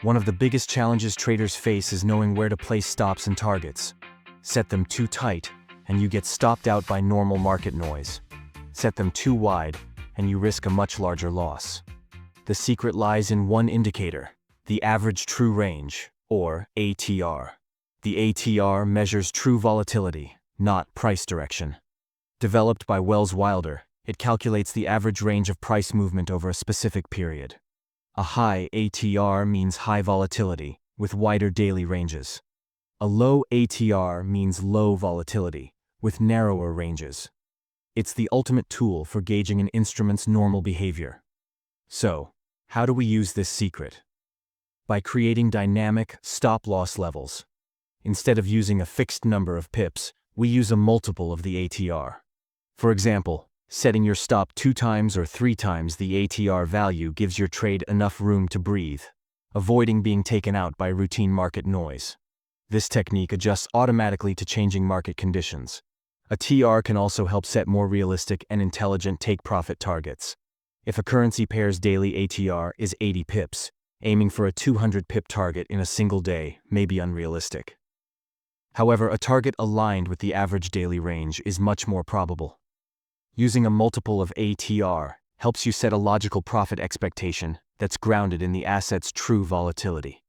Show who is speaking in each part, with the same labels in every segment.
Speaker 1: One of the biggest challenges traders face is knowing where to place stops and targets. Set them too tight, and you get stopped out by normal market noise. Set them too wide, and you risk a much larger loss. The secret lies in one indicator, the average true range, or ATR. The ATR measures true volatility, not price direction. Developed by Wells Wilder, it calculates the average range of price movement over a specific period. A high ATR means high volatility, with wider daily ranges. A low ATR means low volatility, with narrower ranges. It's the ultimate tool for gauging an instrument's normal behavior. So, how do we use this secret? By creating dynamic stop-loss levels. Instead of using a fixed number of pips, we use a multiple of the ATR. For example, setting your stop 2 times or 3 times the ATR value gives your trade enough room to breathe, avoiding being taken out by routine market noise. This technique adjusts automatically to changing market conditions. A TR can also help set more realistic and intelligent take-profit targets. If a currency pair's daily ATR is 80 pips, aiming for a 200 pip target in a single day may be unrealistic. However, a target aligned with the average daily range is much more probable. Using a multiple of ATR helps you set a logical profit expectation that's grounded in the asset's true volatility.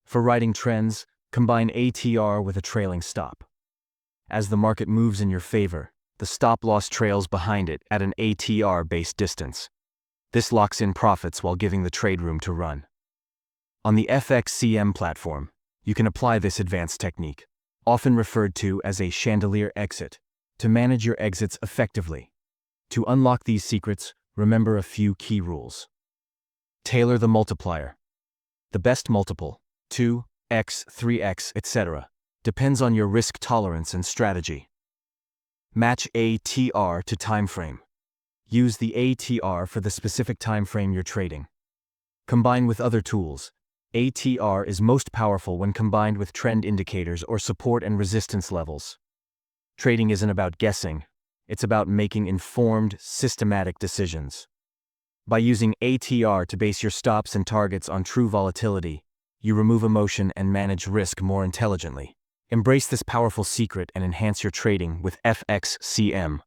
Speaker 1: For riding trends, combine ATR with a trailing stop. As the market moves in your favor, the stop-loss trails behind it at an ATR-based distance. This locks in profits while giving the trade room to run. On the FXCM platform, you can apply this advanced technique, often referred to as a chandelier exit, to manage your exits effectively. To unlock these secrets, remember a few key rules. Tailor the multiplier. The best multiple, 2x, 3x, etc., depends on your risk tolerance and strategy. Match ATR to timeframe. Use the ATR for the specific timeframe you're trading. Combine with other tools. ATR is most powerful when combined with trend indicators or support and resistance levels. Trading isn't about guessing, it's about making informed, systematic decisions. By using ATR to base your stops and targets on true volatility, you remove emotion and manage risk more intelligently. Embrace this powerful secret and enhance your trading with FXCM.